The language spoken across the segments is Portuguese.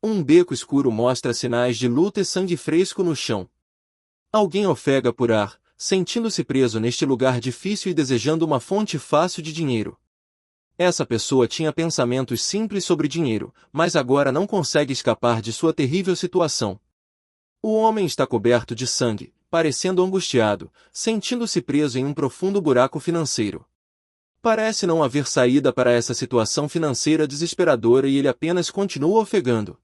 Um beco escuro mostra sinais de luta e sangue fresco no chão. Alguém ofega por ar, sentindo-se preso neste lugar difícil e desejando uma fonte fácil de dinheiro. Essa pessoa tinha pensamentos simples sobre dinheiro, mas agora não consegue escapar de sua terrível situação. O homem está coberto de sangue, parecendo angustiado, sentindo-se preso em um profundo buraco financeiro. Parece não haver saída para essa situação financeira desesperadora e ele apenas continua ofegando.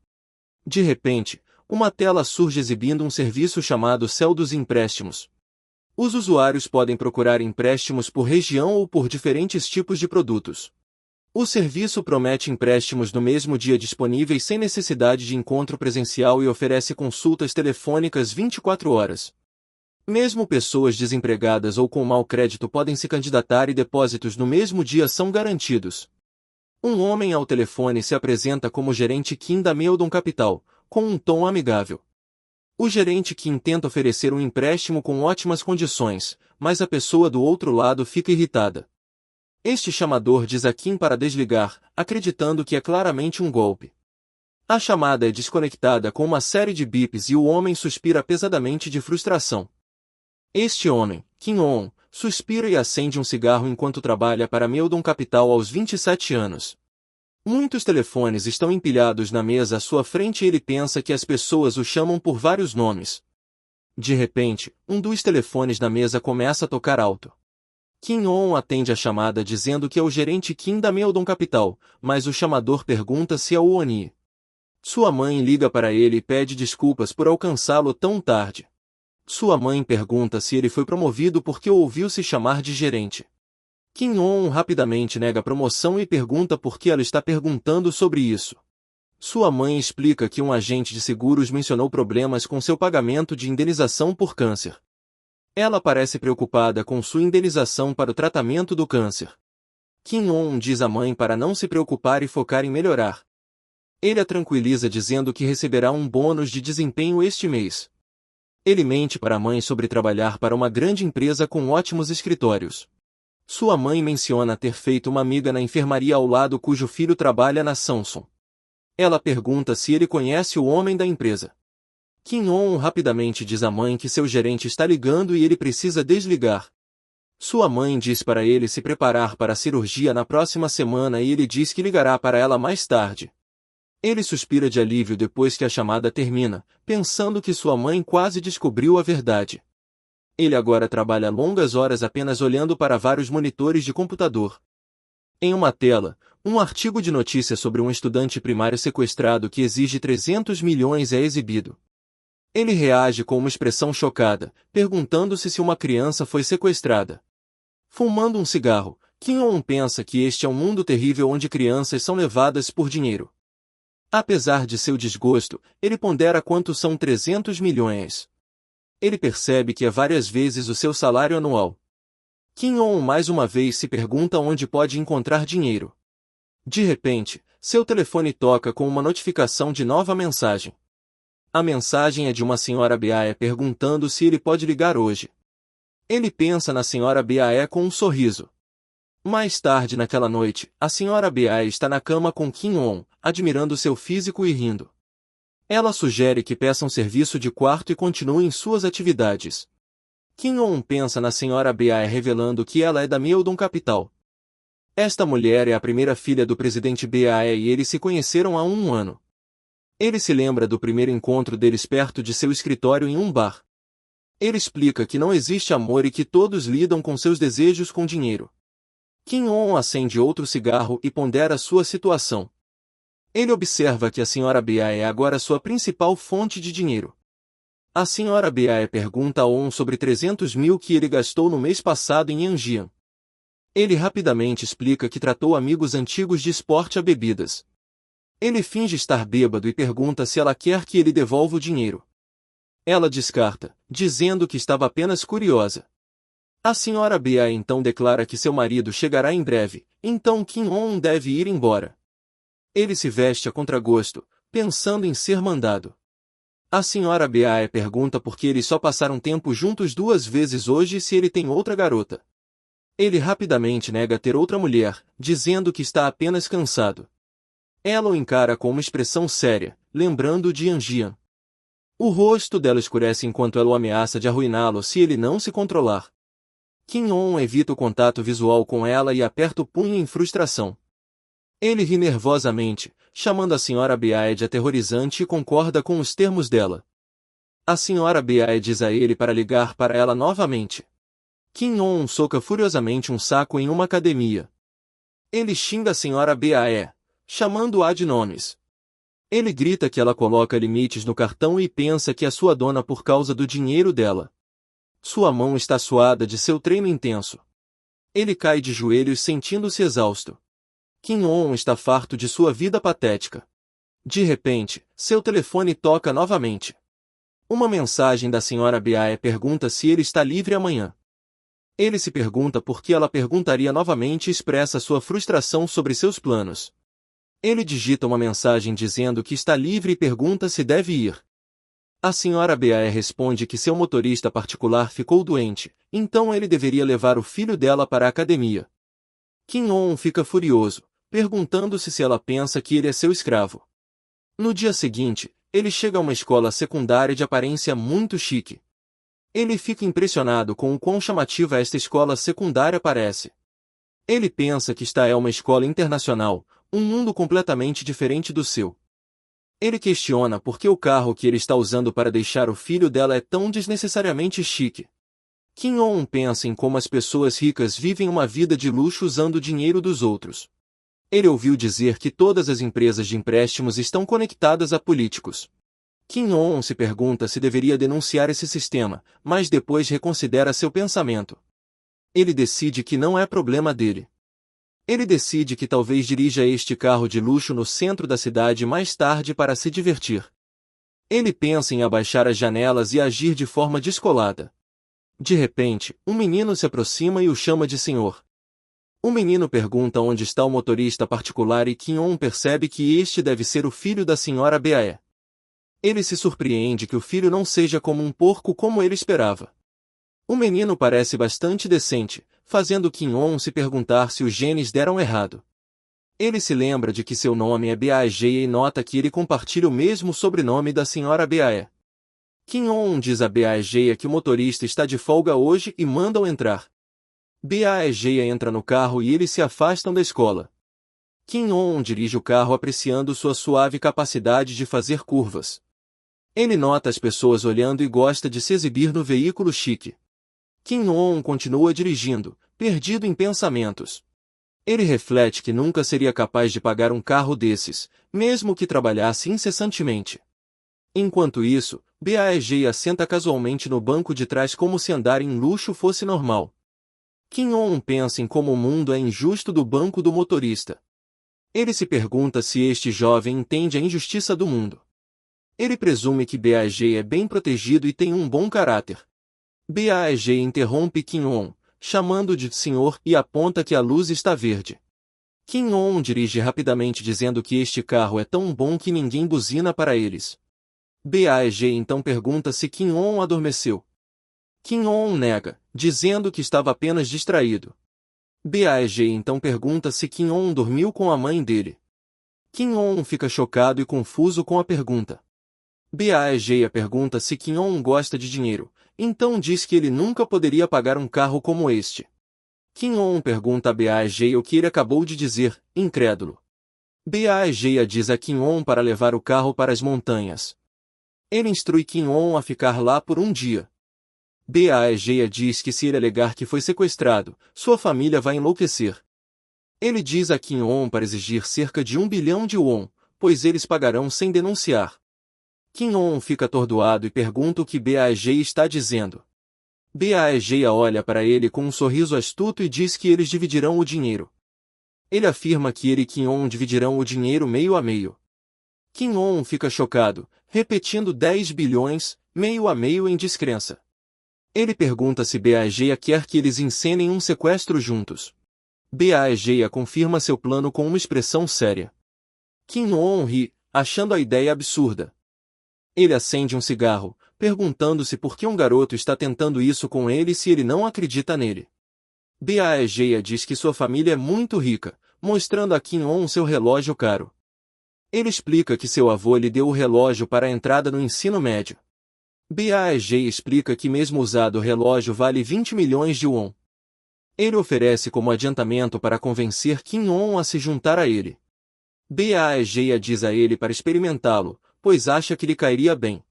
De repente, uma tela surge exibindo um serviço chamado Céu dos Empréstimos. Os usuários podem procurar empréstimos por região ou por diferentes tipos de produtos. O serviço promete empréstimos no mesmo dia disponíveis sem necessidade de encontro presencial e oferece consultas telefônicas 24 horas. Mesmo pessoas desempregadas ou com mau crédito podem se candidatar e depósitos no mesmo dia são garantidos. Um homem ao telefone se apresenta como gerente Kim da Meldon Capital, com um tom amigável. O gerente Kim tenta oferecer um empréstimo com ótimas condições, mas a pessoa do outro lado fica irritada. Este chamador diz a Kim para desligar, acreditando que é claramente um golpe. A chamada é desconectada com uma série de bips e o homem suspira pesadamente de frustração. Este homem, Kim On, suspira e acende um cigarro enquanto trabalha para Meldon Capital aos 27 anos. Muitos telefones estão empilhados na mesa à sua frente e ele pensa que as pessoas o chamam por vários nomes. De repente, um dos telefones na mesa começa a tocar alto. Kim On atende a chamada dizendo que é o gerente Kim da Meldon Capital, mas o chamador pergunta se é o Oni. Sua mãe liga para ele e pede desculpas por alcançá-lo tão tarde. Sua mãe pergunta se ele foi promovido porque ouviu se chamar de gerente. Kim On rapidamente nega a promoção e pergunta por que ela está perguntando sobre isso. Sua mãe explica que um agente de seguros mencionou problemas com seu pagamento de indenização por câncer. Ela parece preocupada com sua indenização para o tratamento do câncer. Kim On diz à mãe para não se preocupar e focar em melhorar. Ele a tranquiliza dizendo que receberá um bônus de desempenho este mês. Ele mente para a mãe sobre trabalhar para uma grande empresa com ótimos escritórios. Sua mãe menciona ter feito uma amiga na enfermaria ao lado cujo filho trabalha na Samsung. Ela pergunta se ele conhece o homem da empresa. Kim On rapidamente diz à mãe que seu gerente está ligando e ele precisa desligar. Sua mãe diz para ele se preparar para a cirurgia na próxima semana e ele diz que ligará para ela mais tarde. Ele suspira de alívio depois que a chamada termina, pensando que sua mãe quase descobriu a verdade. Ele agora trabalha longas horas apenas olhando para vários monitores de computador. Em uma tela, um artigo de notícia sobre um estudante primário sequestrado que exige 300 milhões é exibido. Ele reage com uma expressão chocada, perguntando-se se uma criança foi sequestrada. Fumando um cigarro, Kim On pensa que este é um mundo terrível onde crianças são levadas por dinheiro. Apesar de seu desgosto, ele pondera quanto são 300 milhões. Ele percebe que é várias vezes o seu salário anual. Kim On mais uma vez se pergunta onde pode encontrar dinheiro. De repente, seu telefone toca com uma notificação de nova mensagem. A mensagem é de uma senhora Bae perguntando se ele pode ligar hoje. Ele pensa na senhora Bae com um sorriso. Mais tarde naquela noite, a senhora Bae está na cama com Kim On, admirando seu físico e rindo. Ela sugere que peça um serviço de quarto e continue em suas atividades. Kim On pensa na senhora Bae revelando que ela é da Meldon Capital. Esta mulher é a primeira filha do presidente Bae e eles se conheceram há um ano. Ele se lembra do primeiro encontro deles perto de seu escritório em um bar. Ele explica que não existe amor e que todos lidam com seus desejos com dinheiro. Kim On acende outro cigarro e pondera sua situação. Ele observa que a senhora Bae é agora sua principal fonte de dinheiro. A senhora Bae pergunta a On sobre 300 mil que ele gastou no mês passado em Yanjian. Ele rapidamente explica que tratou amigos antigos de esporte a bebidas. Ele finge estar bêbado e pergunta se ela quer que ele devolva o dinheiro. Ela descarta, dizendo que estava apenas curiosa. A senhora Bae então declara que seu marido chegará em breve, então Kim On deve ir embora. Ele se veste a contragosto, pensando em ser mandado. A senhora Bae pergunta por que eles só passaram tempo juntos 2 vezes hoje e se ele tem outra garota. Ele rapidamente nega ter outra mulher, dizendo que está apenas cansado. Ela o encara com uma expressão séria, lembrando de Anjian. O rosto dela escurece enquanto ela o ameaça de arruiná-lo se ele não se controlar. Kim-on evita o contato visual com ela e aperta o punho em frustração. Ele ri nervosamente, chamando a Sra. Beae de aterrorizante e concorda com os termos dela. A Sra. Beae diz a ele para ligar para ela novamente. Kim-on soca furiosamente um saco em uma academia. Ele xinga a Sra. Beae, chamando-a de nomes. Ele grita que ela coloca limites no cartão e pensa que é sua dona por causa do dinheiro dela. Sua mão está suada de seu treino intenso. Ele cai de joelhos sentindo-se exausto. Kim-on está farto de sua vida patética. De repente, seu telefone toca novamente. Uma mensagem da Sra. Beae pergunta se ele está livre amanhã. Ele se pergunta por que ela perguntaria novamente e expressa sua frustração sobre seus planos. Ele digita uma mensagem dizendo que está livre e pergunta se deve ir. A Sra. Beae responde que seu motorista particular ficou doente, então ele deveria levar o filho dela para a academia. Kim-on fica furioso, perguntando-se se ela pensa que ele é seu escravo. No dia seguinte, ele chega a uma escola secundária de aparência muito chique. Ele fica impressionado com o quão chamativa esta escola secundária parece. Ele pensa que esta é uma escola internacional, um mundo completamente diferente do seu. Ele questiona por que o carro que ele está usando para deixar o filho dela é tão desnecessariamente chique. Kim-on pensa em como as pessoas ricas vivem uma vida de luxo usando o dinheiro dos outros. Ele ouviu dizer que todas as empresas de empréstimos estão conectadas a políticos. Kim-on se pergunta se deveria denunciar esse sistema, mas depois reconsidera seu pensamento. Ele decide que não é problema dele. Ele decide que talvez dirija este carro de luxo no centro da cidade mais tarde para se divertir. Ele pensa em abaixar as janelas e agir de forma descolada. De repente, um menino se aproxima e o chama de senhor. O menino pergunta onde está o motorista particular e Kim-on percebe que este deve ser o filho da Sra. Beae. Ele se surpreende que o filho não seja como um porco como ele esperava. O menino parece bastante decente, fazendo Kim-on se perguntar se os genes deram errado. Ele se lembra de que seu nome é Beae e nota que ele compartilha o mesmo sobrenome da Sra. Beae. Kim-on diz a Beae que o motorista está de folga hoje e manda-o entrar. Beae entra no carro e eles se afastam da escola. Kim-on dirige o carro apreciando sua suave capacidade de fazer curvas. Ele nota as pessoas olhando e gosta de se exibir no veículo chique. Kim-on continua dirigindo, perdido em pensamentos. Ele reflete que nunca seria capaz de pagar um carro desses, mesmo que trabalhasse incessantemente. Enquanto isso, Beae assenta casualmente no banco de trás como se andar em luxo fosse normal. Kim-on pensa em como o mundo é injusto do banco do motorista. Ele se pergunta se este jovem entende a injustiça do mundo. Ele presume que Beae é bem protegido e tem um bom caráter. Beae interrompe Kim-on, chamando de senhor e aponta que a luz está verde. Kim-on dirige rapidamente dizendo que este carro é tão bom que ninguém buzina para eles. Beae então pergunta se Kim-on adormeceu. Kim-on nega, dizendo que estava apenas distraído. Beae então pergunta se Kim-on dormiu com a mãe dele. Kim-on fica chocado e confuso com a pergunta. Beae pergunta se Kim-on gosta de dinheiro, então diz que ele nunca poderia pagar um carro como este. Kim-on pergunta a Beae o que ele acabou de dizer, incrédulo. Beae diz a Kim-on para levar o carro para as montanhas. Ele instrui Kim-on a ficar lá por um dia. Beae diz que se ele alegar que foi sequestrado, sua família vai enlouquecer. Ele diz a Kim-on para exigir cerca de 1 bilhão de won, pois eles pagarão sem denunciar. Kim-on fica atordoado e pergunta o que Beae está dizendo. Beae olha para ele com um sorriso astuto e diz que eles dividirão o dinheiro. Ele afirma que ele e Kim-on dividirão o dinheiro meio a meio. Kim-on fica chocado, repetindo 10 bilhões, meio a meio em descrença. Ele pergunta se Beae quer que eles encenem um sequestro juntos. Beae confirma seu plano com uma expressão séria. Kim-on ri, achando a ideia absurda. Ele acende um cigarro, perguntando-se por que um garoto está tentando isso com ele se ele não acredita nele. Beae diz que sua família é muito rica, mostrando a Kim-on seu relógio caro. Ele explica que seu avô lhe deu o relógio para a entrada no ensino médio. Baej explica que mesmo usado o relógio vale 20 milhões de won. Ele oferece como adiantamento para convencer Kim On a se juntar a ele. Baej diz a ele para experimentá-lo, pois acha que lhe cairia bem.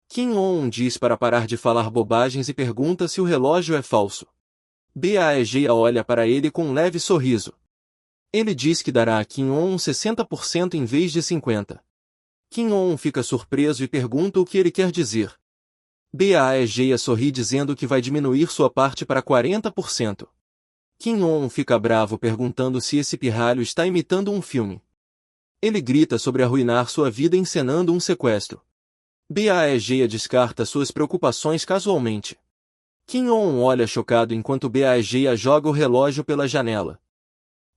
Kim On diz para parar de falar bobagens e pergunta se o relógio é falso. Baej olha para ele com um leve sorriso. Ele diz que dará a Kim On 60% em vez de 50%. Kim On fica surpreso e pergunta o que ele quer dizer. Baej sorri dizendo que vai diminuir sua parte para 40%. Kim On fica bravo perguntando se esse pirralho está imitando um filme. Ele grita sobre arruinar sua vida encenando um sequestro. Baej descarta suas preocupações casualmente. Kim On olha chocado enquanto Baej joga o relógio pela janela.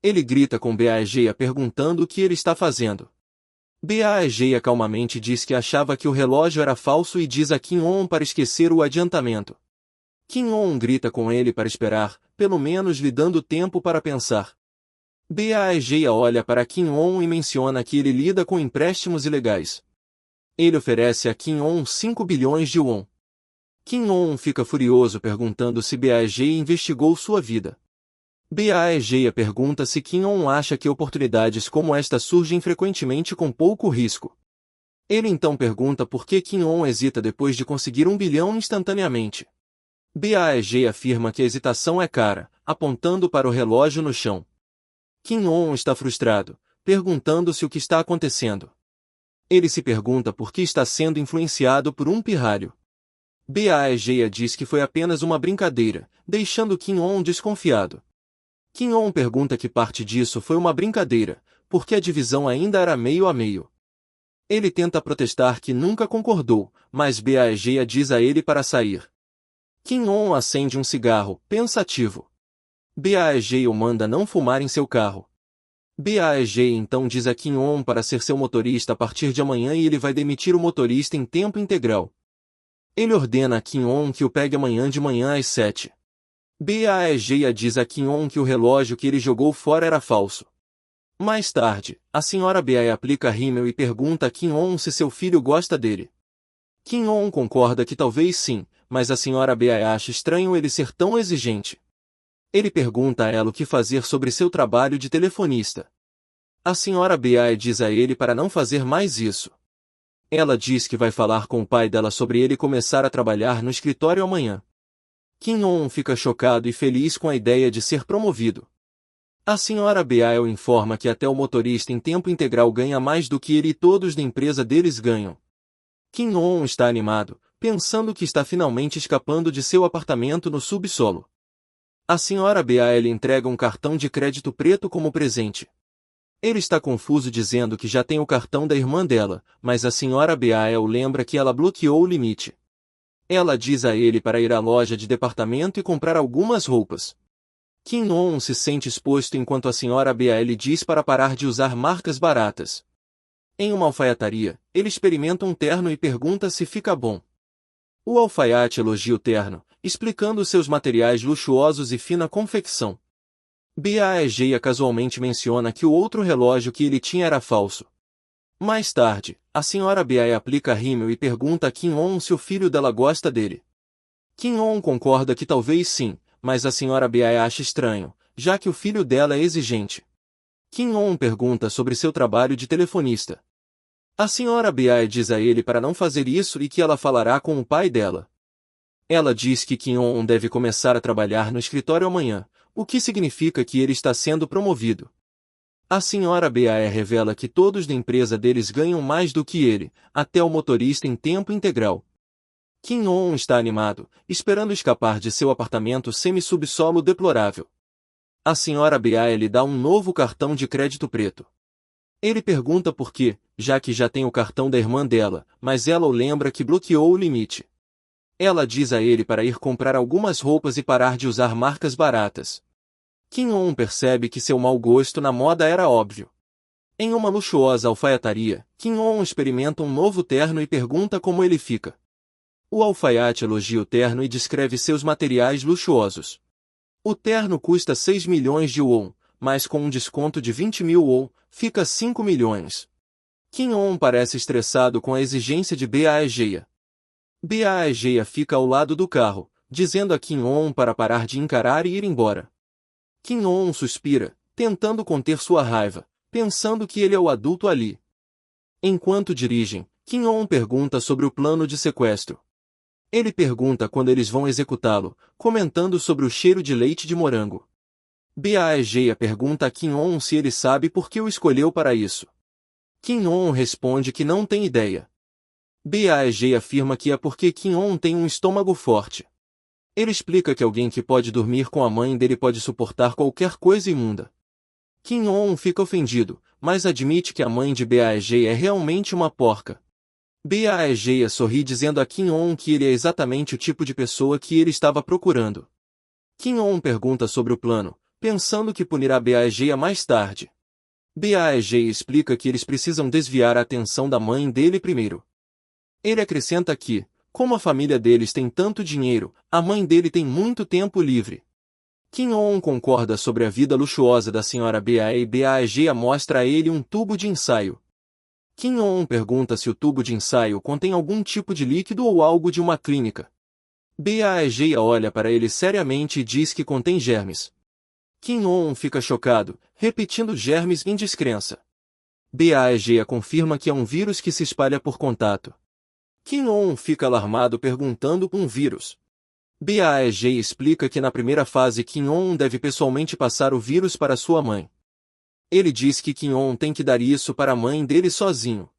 Ele grita com Baej perguntando o que ele está fazendo. Baej calmamente diz que achava que o relógio era falso e diz a Kim On para esquecer o adiantamento. Kim On grita com ele para esperar, pelo menos lhe dando tempo para pensar. Baej olha para Kim On e menciona que ele lida com empréstimos ilegais. Ele oferece a Kim On 5 bilhões de won. Kim On fica furioso perguntando se Baej investigou sua vida. Baej pergunta se Kim On acha que oportunidades como esta surgem frequentemente com pouco risco. Ele então pergunta por que Kim On hesita depois de conseguir 1 bilhão instantaneamente. Baej afirma que a hesitação é cara, apontando para o relógio no chão. Kim On está frustrado, perguntando-se o que está acontecendo. Ele se pergunta por que está sendo influenciado por um pirralho. Baej diz que foi apenas uma brincadeira, deixando Kim On desconfiado. Kim On pergunta que parte disso foi uma brincadeira, porque a divisão ainda era meio a meio. Ele tenta protestar que nunca concordou, mas Baej diz a ele para sair. Kim On acende um cigarro, pensativo. Baej o manda não fumar em seu carro. Baej então diz a Kim On para ser seu motorista a partir de amanhã e ele vai demitir o motorista em tempo integral. Ele ordena a Kim On que o pegue amanhã de manhã às 7. Baej diz a Kim On que o relógio que ele jogou fora era falso. Mais tarde, a senhora Bae aplica rímel e pergunta a Kim On se seu filho gosta dele. Kim On concorda que talvez sim, mas a senhora Bae acha estranho ele ser tão exigente. Ele pergunta a ela o que fazer sobre seu trabalho de telefonista. A senhora Bae diz a ele para não fazer mais isso. Ela diz que vai falar com o pai dela sobre ele começar a trabalhar no escritório amanhã. Kim On fica chocado e feliz com a ideia de ser promovido. A senhora Bae o informa que até o motorista em tempo integral ganha mais do que ele e todos da empresa deles ganham. Kim On está animado, pensando que está finalmente escapando de seu apartamento no subsolo. A senhora Bae lhe entrega um cartão de crédito preto como presente. Ele está confuso dizendo que já tem o cartão da irmã dela, mas a senhora Bae o lembra que ela bloqueou o limite. Ela diz a ele para ir à loja de departamento e comprar algumas roupas. Kim On se sente exposto enquanto a senhora Bae lhe diz para parar de usar marcas baratas. Em uma alfaiataria, ele experimenta um terno e pergunta se fica bom. O alfaiate elogia o terno, explicando seus materiais luxuosos e fina confecção. Bae casualmente menciona que o outro relógio que ele tinha era falso. Mais tarde, a senhora Bae aplica rímel e pergunta a Kim On se o filho dela gosta dele. Kim On concorda que talvez sim, mas a senhora Bae acha estranho, já que o filho dela é exigente. Kim On pergunta sobre seu trabalho de telefonista. A senhora Bae diz a ele para não fazer isso e que ela falará com o pai dela. Ela diz que Kim On deve começar a trabalhar no escritório amanhã, o que significa que ele está sendo promovido. A senhora Bae revela que todos da empresa deles ganham mais do que ele, até o motorista em tempo integral. Kim On está animado, esperando escapar de seu apartamento semi-subsolo deplorável. A senhora Bae lhe dá um novo cartão de crédito preto. Ele pergunta por quê, já que já tem o cartão da irmã dela, mas ela o lembra que bloqueou o limite. Ela diz a ele para ir comprar algumas roupas e parar de usar marcas baratas. Kim On percebe que seu mau gosto na moda era óbvio. Em uma luxuosa alfaiataria, Kim On experimenta um novo terno e pergunta como ele fica. O alfaiate elogia o terno e descreve seus materiais luxuosos. O terno custa 6 milhões de won, mas com um desconto de 20 mil won, fica 5 milhões. Kim-on parece estressado com a exigência de Baegeia. Baegeia fica ao lado do carro, dizendo a Kim-on para parar de encarar e ir embora. Kim-on suspira, tentando conter sua raiva, pensando que ele é o adulto ali. Enquanto dirigem, Kim-on pergunta sobre o plano de sequestro. Ele pergunta quando eles vão executá-lo, comentando sobre o cheiro de leite de morango. Baegeia pergunta a Kim-on se ele sabe por que o escolheu para isso. Kim-on responde que não tem ideia. Baegeia afirma que é porque Kim-on tem um estômago forte. Ele explica que alguém que pode dormir com a mãe dele pode suportar qualquer coisa imunda. Kim-on fica ofendido, mas admite que a mãe de Baegeia é realmente uma porca. Baegeia sorri dizendo a Kim-on que ele é exatamente o tipo de pessoa que ele estava procurando. Kim-on pergunta sobre o plano, pensando que punirá Baegeia mais tarde. Baegeia explica que eles precisam desviar a atenção da mãe dele primeiro. Ele acrescenta que, como a família deles tem tanto dinheiro, a mãe dele tem muito tempo livre. Kim-on concorda sobre a vida luxuosa da senhora Bae e Baegeia mostra a ele um tubo de ensaio. Kim-on pergunta se o tubo de ensaio contém algum tipo de líquido ou algo de uma clínica. Baegeia olha para ele seriamente e diz que contém germes. Kim-on fica chocado, repetindo germes em descrença. Baegeia confirma que é um vírus que se espalha por contato. Kim-on fica alarmado perguntando um vírus. Baegeia explica que na primeira fase Kim-on deve pessoalmente passar o vírus para sua mãe. Ele diz que Kim-on tem que dar isso para a mãe dele sozinho.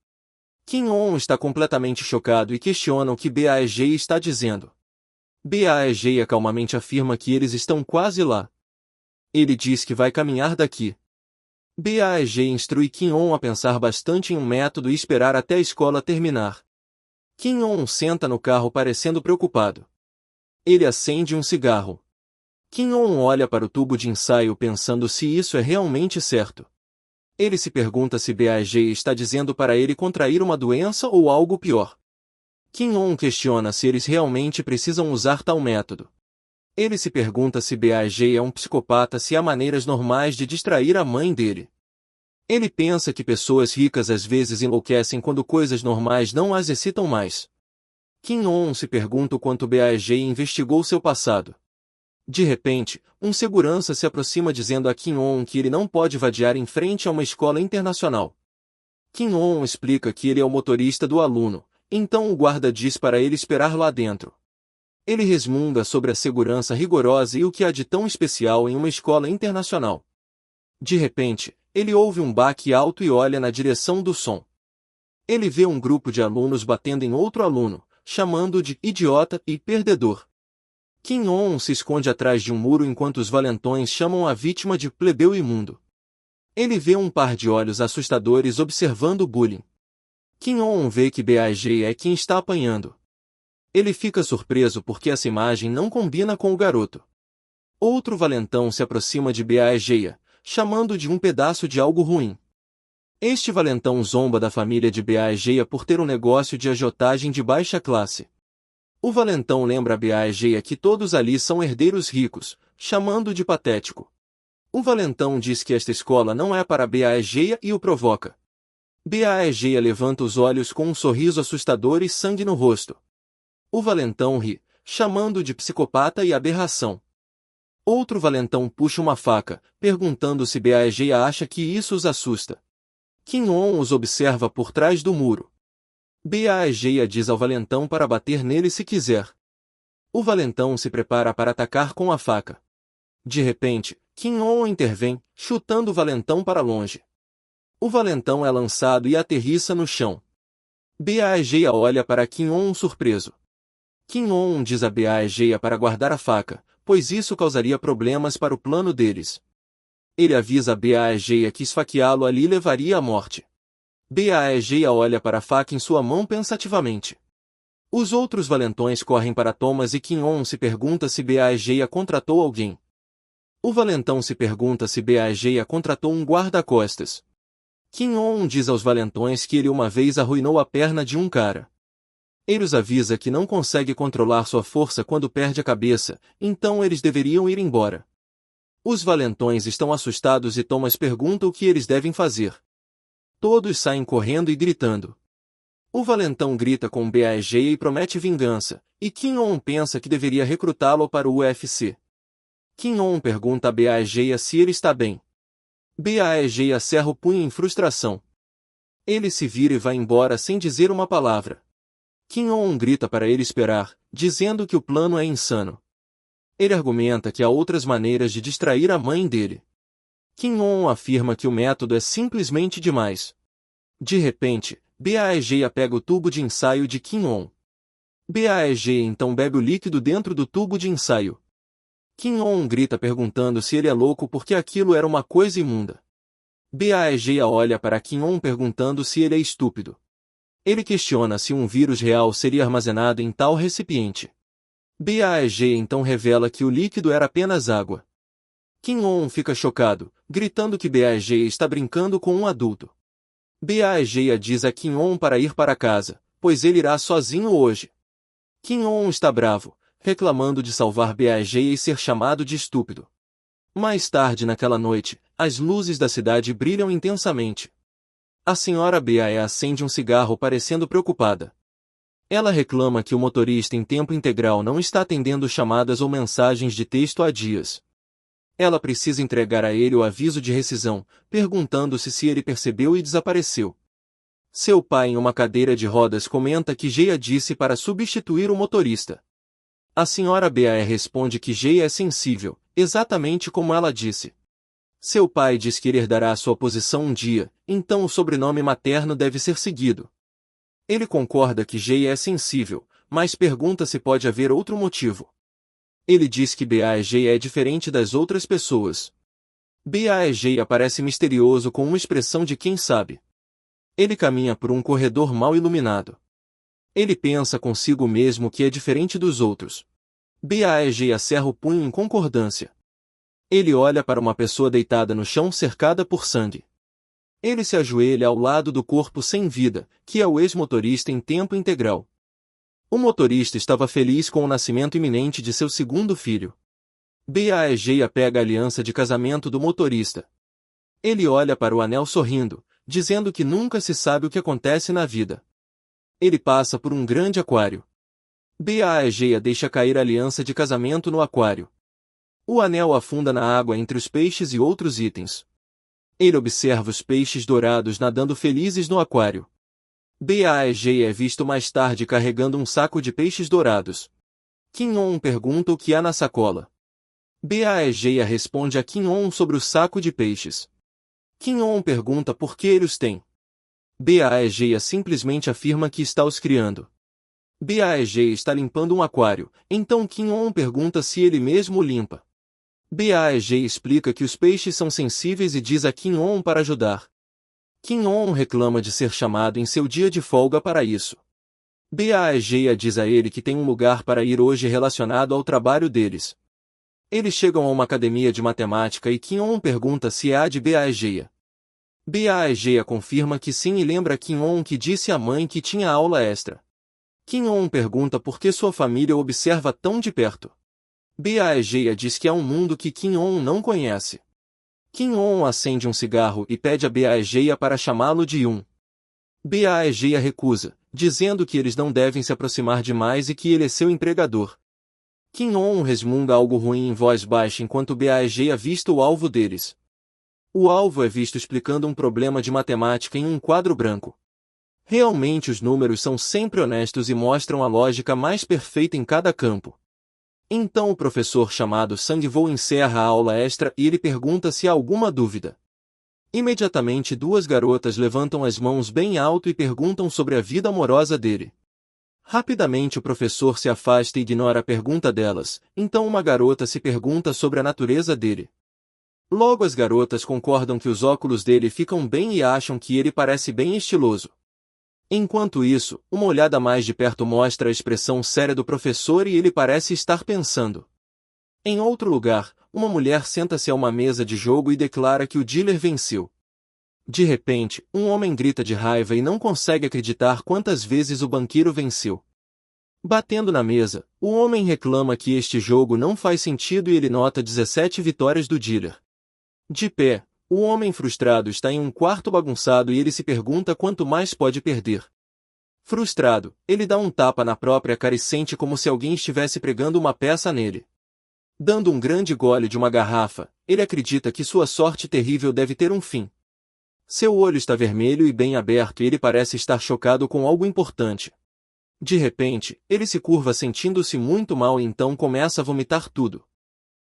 Kim-on está completamente chocado e questiona o que Baegeia está dizendo. Baegeia calmamente afirma que eles estão quase lá. Ele diz que vai caminhar daqui. Baegeia instrui Kim-on a pensar bastante em um método e esperar até a escola terminar. Kim-on senta no carro parecendo preocupado. Ele acende um cigarro. Kim-on olha para o tubo de ensaio pensando se isso é realmente certo. Ele se pergunta se Baegeia está dizendo para ele contrair uma doença ou algo pior. Kim-on questiona se eles realmente precisam usar tal método. Ele se pergunta se Baegeia é um psicopata, se há maneiras normais de distrair a mãe dele. Ele pensa que pessoas ricas às vezes enlouquecem quando coisas normais não as excitam mais. Kim-on se pergunta o quanto Baegeia investigou seu passado. De repente, um segurança se aproxima dizendo a Kim-on que ele não pode vadiar em frente a uma escola internacional. Kim-on explica que ele é o motorista do aluno, então o guarda diz para ele esperar lá dentro. Ele resmunga sobre a segurança rigorosa e o que há de tão especial em uma escola internacional. De repente, ele ouve um baque alto e olha na direção do som. Ele vê um grupo de alunos batendo em outro aluno, chamando-o de idiota e perdedor. Kim-on se esconde atrás de um muro enquanto os valentões chamam a vítima de plebeu imundo. Ele vê um par de olhos assustadores observando o bullying. Kim-on vê que Baegeia é quem está apanhando. Ele fica surpreso porque essa imagem não combina com o garoto. Outro valentão se aproxima de Baegeia, chamando de um pedaço de algo ruim. Este valentão zomba da família de Baegeia por ter um negócio de agiotagem de baixa classe. O valentão lembra a Baegeia que todos ali são herdeiros ricos, chamando-o de patético. O valentão diz que esta escola não é para Baegeia e o provoca. Baegeia levanta os olhos com um sorriso assustador e sangue no rosto. O valentão ri, chamando-o de psicopata e aberração. Outro valentão puxa uma faca, perguntando se Baegeia acha que isso os assusta. Kim-on os observa por trás do muro. Baegeia diz ao valentão para bater nele se quiser. O valentão se prepara para atacar com a faca. De repente, Kim-on intervém, chutando o valentão para longe. O valentão é lançado e aterrissa no chão. Baegeia olha para Kim-on surpreso. Kim-on diz a Baegeia para guardar a faca, pois isso causaria problemas para o plano deles. Ele avisa a Baegeia que esfaqueá-lo ali levaria à morte. Baegeia olha para a faca em sua mão pensativamente. Os outros valentões correm para Thomas e Kim-on se pergunta se Baegeia contratou alguém. O valentão se pergunta se Baegeia contratou um guarda-costas. Kim-on diz aos valentões que ele uma vez arruinou a perna de um cara. Ele os avisa que não consegue controlar sua força quando perde a cabeça, então eles deveriam ir embora. Os valentões estão assustados e Thomas pergunta o que eles devem fazer. Todos saem correndo e gritando. O valentão grita com Baegeia e promete vingança, e Kim-on pensa que deveria recrutá-lo para o UFC. Kim-on pergunta a Baegeia se ele está bem. Baegeia cerra o punho em frustração. Ele se vira e vai embora sem dizer uma palavra. Kim-on grita para ele esperar, dizendo que o plano é insano. Ele argumenta que há outras maneiras de distrair a mãe dele. Kim-on afirma que o método é simplesmente demais. De repente, Baegeia pega o tubo de ensaio de Kim-on. Baegeia então bebe o líquido dentro do tubo de ensaio. Kim-on grita perguntando se ele é louco porque aquilo era uma coisa imunda. Baegeia olha para Kim-on perguntando se ele é estúpido. Ele questiona se um vírus real seria armazenado em tal recipiente. Baegeia então revela que o líquido era apenas água. Kim-on fica chocado, gritando que Baegeia está brincando com um adulto. Baegeia diz a Kim-on para ir para casa, pois ele irá sozinho hoje. Kim-on está bravo, reclamando de salvar Baegeia e ser chamado de estúpido. Mais tarde naquela noite, as luzes da cidade brilham intensamente. A senhora Bae acende um cigarro parecendo preocupada. Ela reclama que o motorista em tempo integral não está atendendo chamadas ou mensagens de texto há dias. Ela precisa entregar a ele o aviso de rescisão, perguntando-se se ele percebeu e desapareceu. Seu pai em uma cadeira de rodas comenta que Geia disse para substituir o motorista. A senhora Bae responde que Geia é sensível, exatamente como ela disse. Seu pai diz que ele herdará sua posição um dia, então o sobrenome materno deve ser seguido. Ele concorda que Geia é sensível, mas pergunta se pode haver outro motivo. Ele diz que Baegeia é diferente das outras pessoas. Baegeia parece misterioso com uma expressão de quem sabe. Ele caminha por um corredor mal iluminado. Ele pensa consigo mesmo que é diferente dos outros. Baegeia cerra o punho em concordância. Ele olha para uma pessoa deitada no chão cercada por sangue. Ele se ajoelha ao lado do corpo sem vida, que é o ex-motorista em tempo integral. O motorista estava feliz com o nascimento iminente de seu segundo filho. Baegeia pega a aliança de casamento do motorista. Ele olha para o anel sorrindo, dizendo que nunca se sabe o que acontece na vida. Ele passa por um grande aquário. Baegeia deixa cair a aliança de casamento no aquário. O anel afunda na água entre os peixes e outros itens. Ele observa os peixes dourados nadando felizes no aquário. Baegeia é visto mais tarde carregando um saco de peixes dourados. Kim-on pergunta o que há na sacola. Baegeia responde a Kim-on sobre o saco de peixes. Kim-on pergunta por que ele os tem. Baegeia simplesmente afirma que está os criando. Baegeia está limpando um aquário, então Kim-on pergunta se ele mesmo o limpa. Baegeia explica que os peixes são sensíveis e diz a Kim-on para ajudar. Kim-on reclama de ser chamado em seu dia de folga para isso. Baegeia diz a ele que tem um lugar para ir hoje relacionado ao trabalho deles. Eles chegam a uma academia de matemática e Kim-on pergunta se é a de Baegeia. Baegeia confirma que sim e lembra Kim-on que disse à mãe que tinha aula extra. Kim-on pergunta por que sua família o observa tão de perto. Baegeia diz que há um mundo que Kim-on não conhece. Kim-on acende um cigarro e pede a Baegeia para chamá-lo de Yun. Baegeia recusa, dizendo que eles não devem se aproximar demais e que ele é seu empregador. Kim-on resmunga algo ruim em voz baixa enquanto Baegeia avista o alvo deles. O alvo é visto explicando um problema de matemática em um quadro branco. Realmente os números são sempre honestos e mostram a lógica mais perfeita em cada campo. Então o professor chamado Sang-woo encerra a aula extra e ele pergunta se há alguma dúvida. Imediatamente duas garotas levantam as mãos bem alto e perguntam sobre a vida amorosa dele. Rapidamente o professor se afasta e ignora a pergunta delas, então uma garota se pergunta sobre a natureza dele. Logo as garotas concordam que os óculos dele ficam bem e acham que ele parece bem estiloso. Enquanto isso, uma olhada mais de perto mostra a expressão séria do professor e ele parece estar pensando. Em outro lugar, uma mulher senta-se a uma mesa de jogo e declara que o dealer venceu. De repente, um homem grita de raiva e não consegue acreditar quantas vezes o banqueiro venceu. Batendo na mesa, o homem reclama que este jogo não faz sentido e ele nota 17 vitórias do dealer. De pé, O homem frustrado está em um quarto bagunçado e ele se pergunta quanto mais pode perder. Frustrado, ele dá um tapa na própria cara e sente como se alguém estivesse pregando uma peça nele. Dando um grande gole de uma garrafa, ele acredita que sua sorte terrível deve ter um fim. Seu olho está vermelho e bem aberto e ele parece estar chocado com algo importante. De repente, ele se curva sentindo-se muito mal e então começa a vomitar tudo.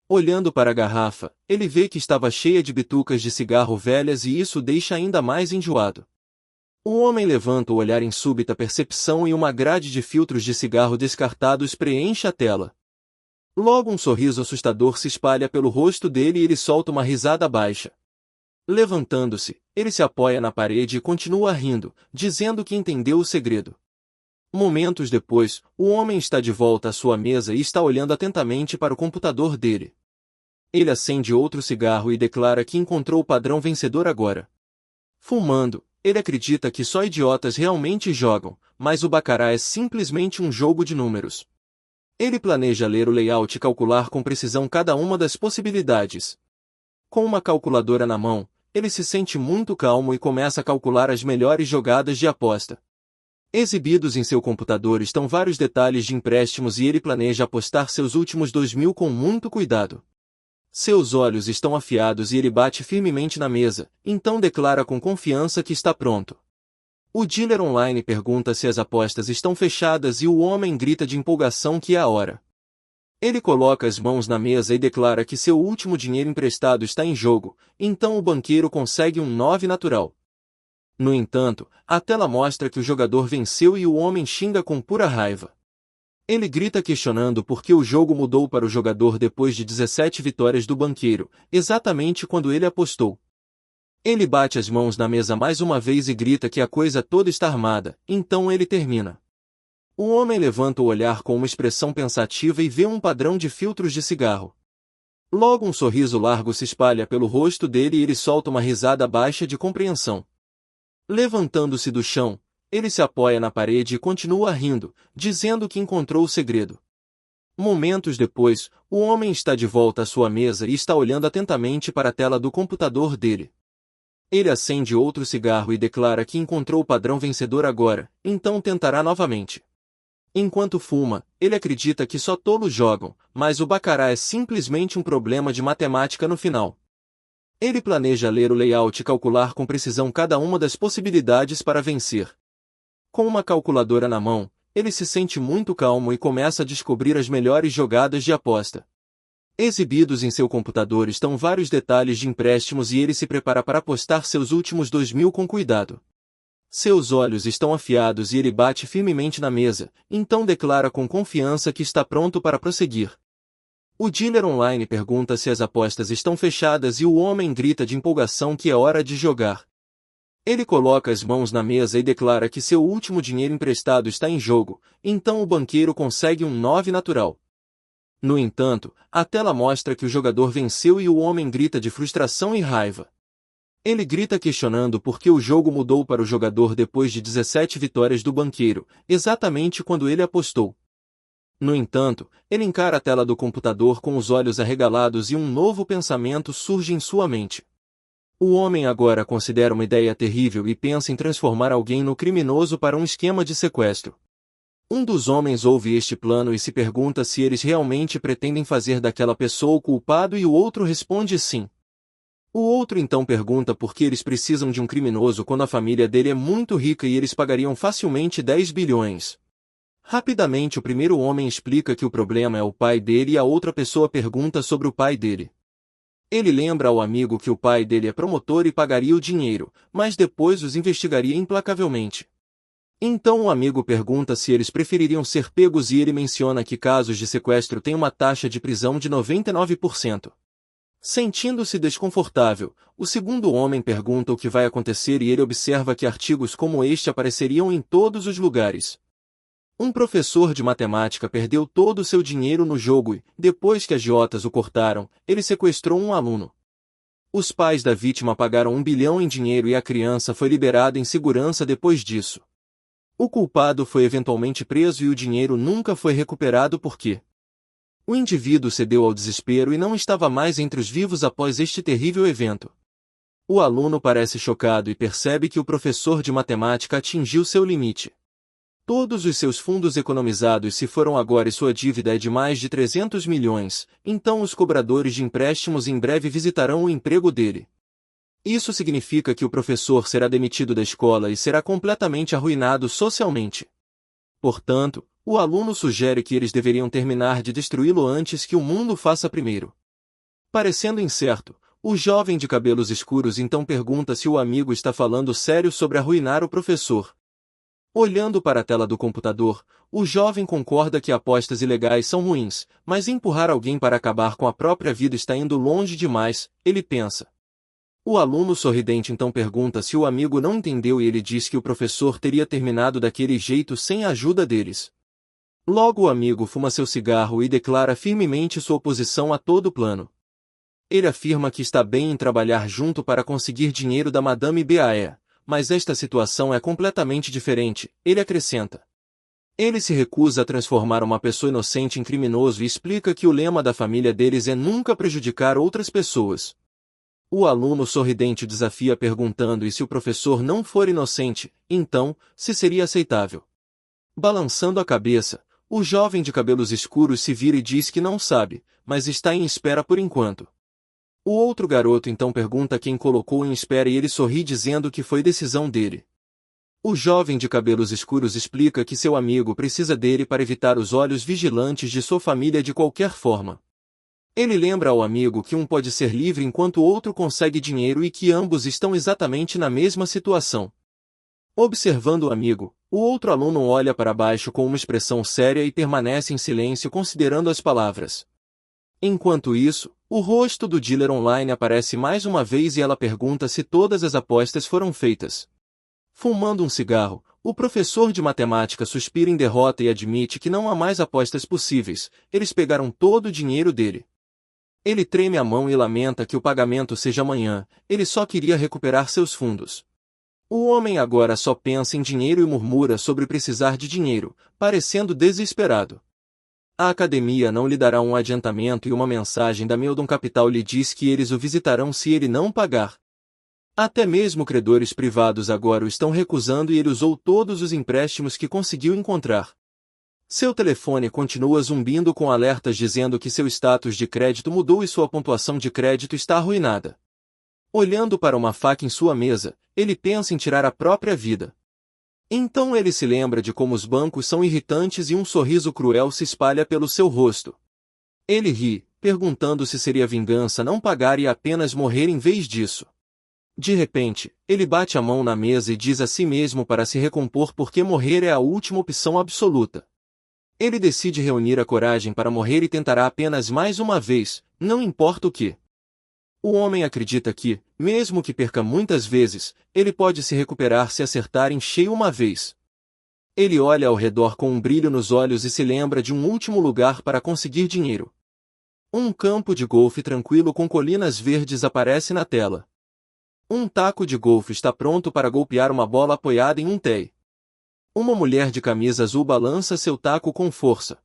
Olhando para a garrafa, ele vê que estava cheia de bitucas de cigarro velhas e isso o deixa ainda mais enjoado. O homem levanta o olhar em súbita percepção e uma grade de filtros de cigarro descartados preenche a tela. Logo um sorriso assustador se espalha pelo rosto dele e ele solta uma risada baixa. Levantando-se, ele se apoia na parede e continua rindo, dizendo que entendeu o segredo. Momentos depois, o homem está de volta à sua mesa e está olhando atentamente para o computador dele. Ele acende outro cigarro e declara que encontrou o padrão vencedor agora. Fumando, ele acredita que só idiotas realmente jogam, mas o baccarat é simplesmente um jogo de números. Ele planeja ler o layout e calcular com precisão cada uma das possibilidades. Com uma calculadora na mão, ele se sente muito calmo e começa a calcular as melhores jogadas de aposta. Exibidos em seu computador estão vários detalhes de empréstimos e ele planeja apostar seus últimos 2.000 com muito cuidado. Seus olhos estão afiados e ele bate firmemente na mesa, então declara com confiança que está pronto. O dealer online pergunta se as apostas estão fechadas e o homem grita de empolgação que é a hora. Ele coloca as mãos na mesa e declara que seu último dinheiro emprestado está em jogo, então o banqueiro consegue um 9 natural. No entanto, a tela mostra que o jogador venceu e o homem xinga com pura raiva. Ele grita questionando por que o jogo mudou para o jogador depois de 17 vitórias do banqueiro, exatamente quando ele apostou. Ele bate as mãos na mesa mais uma vez e grita que a coisa toda está armada, então ele termina. O homem levanta o olhar com uma expressão pensativa e vê um padrão de filtros de cigarro. Logo um sorriso largo se espalha pelo rosto dele e ele solta uma risada baixa de compreensão. Levantando-se do chão, ele se apoia na parede e continua rindo, dizendo que encontrou o segredo. Momentos depois, o homem está de volta à sua mesa e está olhando atentamente para a tela do computador dele. Ele acende outro cigarro e declara que encontrou o padrão vencedor agora, então tentará novamente. Enquanto fuma, ele acredita que só tolos jogam, mas o baccarat é simplesmente um problema de matemática no final. Ele planeja ler o layout e calcular com precisão cada uma das possibilidades para vencer. Com uma calculadora na mão, ele se sente muito calmo e começa a descobrir as melhores jogadas de aposta. Exibidos em seu computador estão vários detalhes de empréstimos e ele se prepara para apostar seus últimos 2.000 com cuidado. Seus olhos estão afiados e ele bate firmemente na mesa, então declara com confiança que está pronto para prosseguir. O dealer online pergunta se as apostas estão fechadas e o homem grita de empolgação que é hora de jogar. Ele coloca as mãos na mesa e declara que seu último dinheiro emprestado está em jogo, então o banqueiro consegue um 9 natural. No entanto, a tela mostra que o jogador venceu e o homem grita de frustração e raiva. Ele grita questionando por que o jogo mudou para o jogador depois de 17 vitórias do banqueiro, exatamente quando ele apostou. No entanto, ele encara a tela do computador com os olhos arregalados e um novo pensamento surge em sua mente. O homem agora considera uma ideia terrível e pensa em transformar alguém no criminoso para um esquema de sequestro. Um dos homens ouve este plano e se pergunta se eles realmente pretendem fazer daquela pessoa o culpado e o outro responde sim. O outro então pergunta por que eles precisam de um criminoso quando a família dele é muito rica e eles pagariam facilmente 10 bilhões. Rapidamente o primeiro homem explica que o problema é o pai dele e a outra pessoa pergunta sobre o pai dele. Ele lembra ao amigo que o pai dele é promotor e pagaria o dinheiro, mas depois os investigaria implacavelmente. Então o amigo pergunta se eles prefeririam ser pegos e ele menciona que casos de sequestro têm uma taxa de prisão de 99%. Sentindo-se desconfortável, o segundo homem pergunta o que vai acontecer e ele observa que artigos como este apareceriam em todos os lugares. Um professor de matemática perdeu todo o seu dinheiro no jogo e, depois que agiotas o cortaram, ele sequestrou um aluno. Os pais da vítima pagaram 1 bilhão em dinheiro e a criança foi liberada em segurança depois disso. O culpado foi eventualmente preso e o dinheiro nunca foi recuperado porque o indivíduo cedeu ao desespero e não estava mais entre os vivos após este terrível evento. O aluno parece chocado e percebe que o professor de matemática atingiu seu limite. Todos os seus fundos economizados se foram agora e sua dívida é de mais de 300 milhões, então os cobradores de empréstimos em breve visitarão o emprego dele. Isso significa que o professor será demitido da escola e será completamente arruinado socialmente. Portanto, o aluno sugere que eles deveriam terminar de destruí-lo antes que o mundo faça primeiro. Parecendo incerto, o jovem de cabelos escuros então pergunta se o amigo está falando sério sobre arruinar o professor. Olhando para a tela do computador, o jovem concorda que apostas ilegais são ruins, mas empurrar alguém para acabar com a própria vida está indo longe demais, ele pensa. O aluno sorridente então pergunta se o amigo não entendeu e ele diz que o professor teria terminado daquele jeito sem a ajuda deles. Logo o amigo fuma seu cigarro e declara firmemente sua oposição a todo o plano. Ele afirma que está bem em trabalhar junto para conseguir dinheiro da Madame Bae. Mas esta situação é completamente diferente, ele acrescenta. Ele se recusa a transformar uma pessoa inocente em criminoso e explica que o lema da família deles é nunca prejudicar outras pessoas. O aluno sorridente desafia perguntando e se o professor não for inocente, então, se seria aceitável. Balançando a cabeça, o jovem de cabelos escuros se vira e diz que não sabe, mas está em espera por enquanto. O outro garoto então pergunta quem colocou em espera e ele sorri dizendo que foi decisão dele. O jovem de cabelos escuros explica que seu amigo precisa dele para evitar os olhos vigilantes de sua família de qualquer forma. Ele lembra ao amigo que um pode ser livre enquanto o outro consegue dinheiro e que ambos estão exatamente na mesma situação. Observando o amigo, o outro aluno olha para baixo com uma expressão séria e permanece em silêncio considerando as palavras. Enquanto isso, o rosto do dealer online aparece mais uma vez e ela pergunta se todas as apostas foram feitas. Fumando um cigarro, o professor de matemática suspira em derrota e admite que não há mais apostas possíveis, eles pegaram todo o dinheiro dele. Ele treme a mão e lamenta que o pagamento seja amanhã, ele só queria recuperar seus fundos. O homem agora só pensa em dinheiro e murmura sobre precisar de dinheiro, parecendo desesperado. A academia não lhe dará um adiantamento e uma mensagem da Meldon Capital lhe diz que eles o visitarão se ele não pagar. Até mesmo credores privados agora o estão recusando e ele usou todos os empréstimos que conseguiu encontrar. Seu telefone continua zumbindo com alertas dizendo que seu status de crédito mudou e sua pontuação de crédito está arruinada. Olhando para uma faca em sua mesa, ele pensa em tirar a própria vida. Então ele se lembra de como os bancos são irritantes e um sorriso cruel se espalha pelo seu rosto. Ele ri, perguntando se seria vingança não pagar e apenas morrer em vez disso. De repente, ele bate a mão na mesa e diz a si mesmo para se recompor porque morrer é a última opção absoluta. Ele decide reunir a coragem para morrer e tentará apenas mais uma vez, não importa o que. O homem acredita que, mesmo que perca muitas vezes, ele pode se recuperar se acertar em cheio uma vez. Ele olha ao redor com um brilho nos olhos e se lembra de um último lugar para conseguir dinheiro. Um campo de golfe tranquilo com colinas verdes aparece na tela. Um taco de golfe está pronto para golpear uma bola apoiada em um tee. Uma mulher de camisa azul balança seu taco com força.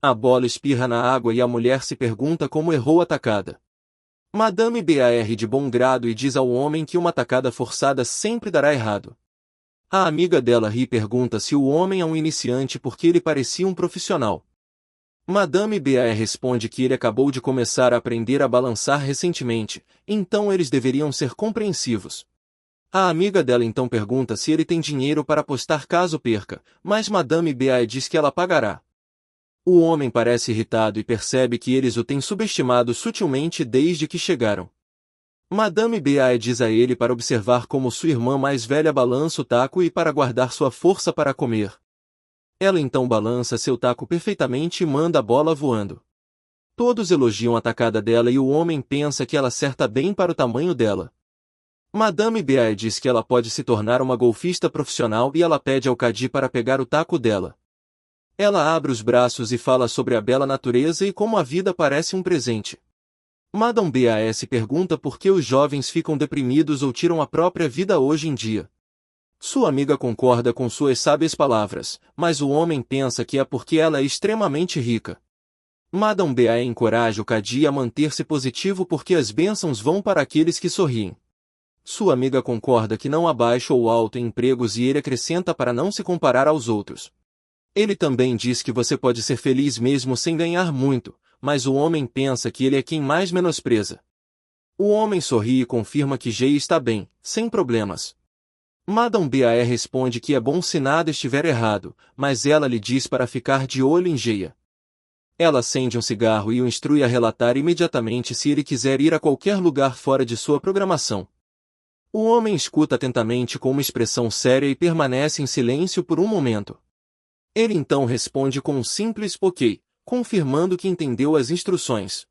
A bola espirra na água e a mulher se pergunta como errou a tacada. Madame Bae de bom grado e diz ao homem que uma tacada forçada sempre dará errado. A amiga dela ri e pergunta se o homem é um iniciante porque ele parecia um profissional. Madame Bae responde que ele acabou de começar a aprender a balançar recentemente, então eles deveriam ser compreensivos. A amiga dela então pergunta se ele tem dinheiro para apostar caso perca, mas Madame Bae diz que ela pagará. O homem parece irritado e percebe que eles o têm subestimado sutilmente desde que chegaram. Madame Bae diz a ele para observar como sua irmã mais velha balança o taco e para guardar sua força para comer. Ela então balança seu taco perfeitamente e manda a bola voando. Todos elogiam a tacada dela e o homem pensa que ela acerta bem para o tamanho dela. Madame Bae diz que ela pode se tornar uma golfista profissional e ela pede ao Cadi para pegar o taco dela. Ela abre os braços e fala sobre a bela natureza e como a vida parece um presente. Madame Bae se pergunta por que os jovens ficam deprimidos ou tiram a própria vida hoje em dia. Sua amiga concorda com suas sábias palavras, mas o homem pensa que é porque ela é extremamente rica. Madame Bae encoraja o Cadi a manter-se positivo porque as bênçãos vão para aqueles que sorriem. Sua amiga concorda que não há baixo ou alto em empregos e ele acrescenta para não se comparar aos outros. Ele também diz que você pode ser feliz mesmo sem ganhar muito, mas o homem pensa que ele é quem mais menospreza. O homem sorri e confirma que Jay está bem, sem problemas. Madame Bae responde que é bom se nada estiver errado, mas ela lhe diz para ficar de olho em Jay. Ela acende um cigarro e o instrui a relatar imediatamente se ele quiser ir a qualquer lugar fora de sua programação. O homem escuta atentamente com uma expressão séria e permanece em silêncio por um momento. Ele então responde com um simples ok, confirmando que entendeu as instruções.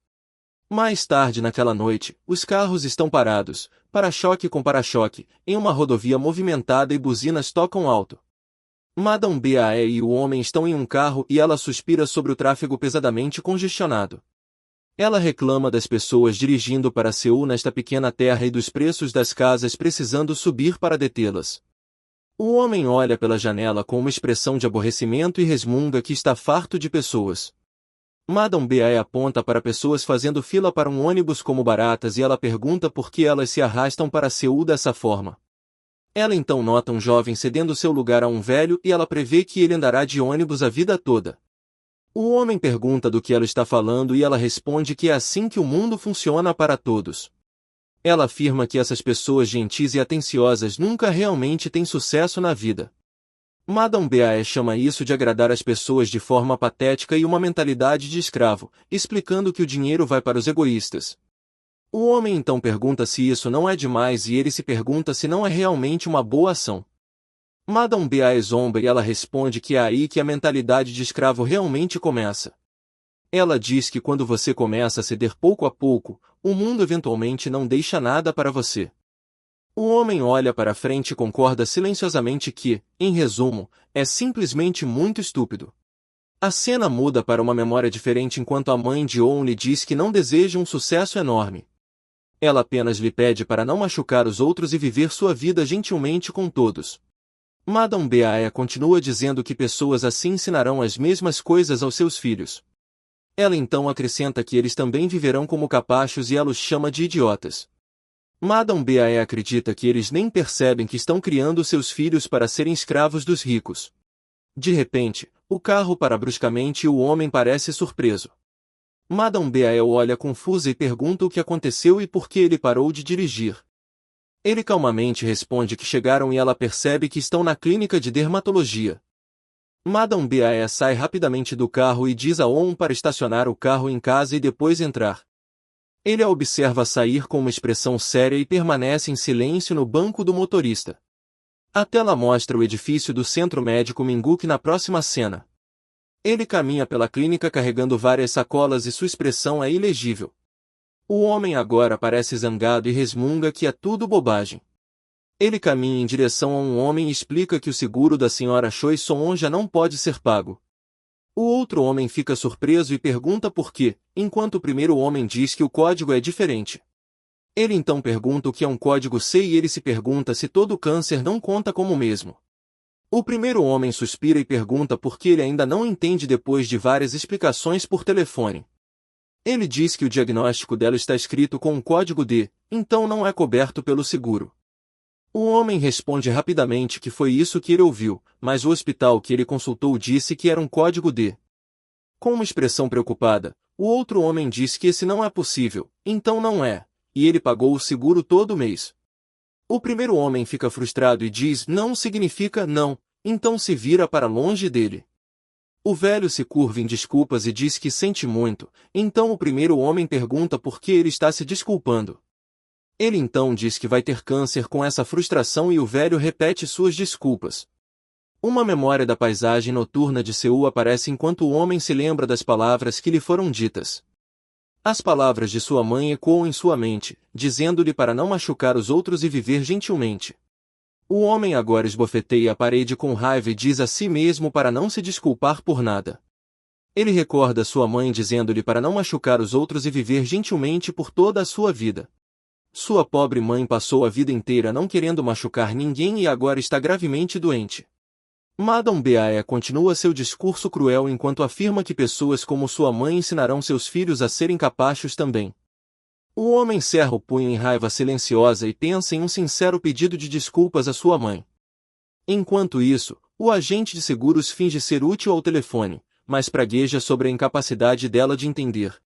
Mais tarde naquela noite, os carros estão parados, para-choque com para-choque, em uma rodovia movimentada e buzinas tocam alto. Madame Bae e o homem estão em um carro e ela suspira sobre o tráfego pesadamente congestionado. Ela reclama das pessoas dirigindo para Seul nesta pequena terra e dos preços das casas precisando subir para detê-las. O homem olha pela janela com uma expressão de aborrecimento e resmunga que está farto de pessoas. Madame Bae aponta para pessoas fazendo fila para um ônibus como baratas e ela pergunta por que elas se arrastam para Seul dessa forma. Ela então nota um jovem cedendo seu lugar a um velho e ela prevê que ele andará de ônibus a vida toda. O homem pergunta do que ela está falando e ela responde que é assim que o mundo funciona para todos. Ela afirma que essas pessoas gentis e atenciosas nunca realmente têm sucesso na vida. Madame Bae chama isso de agradar as pessoas de forma patética e uma mentalidade de escravo, explicando que o dinheiro vai para os egoístas. O homem então pergunta se isso não é demais e ele se pergunta se não é realmente uma boa ação. Madame Bae zomba e ela responde que é aí que a mentalidade de escravo realmente começa. Ela diz que quando você começa a ceder pouco a pouco, o mundo eventualmente não deixa nada para você. O homem olha para frente e concorda silenciosamente que, em resumo, é simplesmente muito estúpido. A cena muda para uma memória diferente enquanto a mãe de Owen lhe diz que não deseja um sucesso enorme. Ela apenas lhe pede para não machucar os outros e viver sua vida gentilmente com todos. Madame Bae continua dizendo que pessoas assim ensinarão as mesmas coisas aos seus filhos. Ela então acrescenta que eles também viverão como capachos e ela os chama de idiotas. Madame Bae acredita que eles nem percebem que estão criando seus filhos para serem escravos dos ricos. De repente, o carro para bruscamente e o homem parece surpreso. Madame Bae olha confusa e pergunta o que aconteceu e por que ele parou de dirigir. Ele calmamente responde que chegaram e ela percebe que estão na clínica de dermatologia. Madame Bae sai rapidamente do carro e diz a Owen para estacionar o carro em casa e depois entrar. Ele a observa sair com uma expressão séria e permanece em silêncio no banco do motorista. A tela mostra o edifício do Centro Médico Mingook na próxima cena. Ele caminha pela clínica carregando várias sacolas e sua expressão é ilegível. O homem agora parece zangado e resmunga que é tudo bobagem. Ele caminha em direção a um homem e explica que o seguro da senhora Choi Son já não pode ser pago. O outro homem fica surpreso e pergunta por quê, enquanto o primeiro homem diz que o código é diferente. Ele então pergunta o que é um código C e ele se pergunta se todo câncer não conta como o mesmo. O primeiro homem suspira e pergunta por que ele ainda não entende depois de várias explicações por telefone. Ele diz que o diagnóstico dela está escrito com um código D, então não é coberto pelo seguro. O homem responde rapidamente que foi isso que ele ouviu, mas o hospital que ele consultou disse que era um código D. Com uma expressão preocupada, o outro homem diz que esse não é possível, então não é, e ele pagou o seguro todo mês. O primeiro homem fica frustrado e diz não significa não, então se vira para longe dele. O velho se curva em desculpas e diz que sente muito, então o primeiro homem pergunta por que ele está se desculpando. Ele então diz que vai ter câncer com essa frustração e o velho repete suas desculpas. Uma memória da paisagem noturna de Seul aparece enquanto o homem se lembra das palavras que lhe foram ditas. As palavras de sua mãe ecoam em sua mente, dizendo-lhe para não machucar os outros e viver gentilmente. O homem agora esbofeteia a parede com raiva e diz a si mesmo para não se desculpar por nada. Ele recorda sua mãe dizendo-lhe para não machucar os outros e viver gentilmente por toda a sua vida. Sua pobre mãe passou a vida inteira não querendo machucar ninguém e agora está gravemente doente. Madame Bae continua seu discurso cruel enquanto afirma que pessoas como sua mãe ensinarão seus filhos a serem capachos também. O homem cerra o punho em raiva silenciosa e pensa em um sincero pedido de desculpas à sua mãe. Enquanto isso, o agente de seguros finge ser útil ao telefone, mas pragueja sobre a incapacidade dela de entender.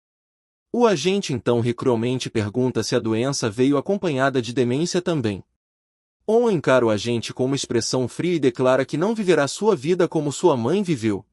O agente então ri cruelmente e pergunta se a doença veio acompanhada de demência também. On encara o agente com uma expressão fria e declara que não viverá sua vida como sua mãe viveu.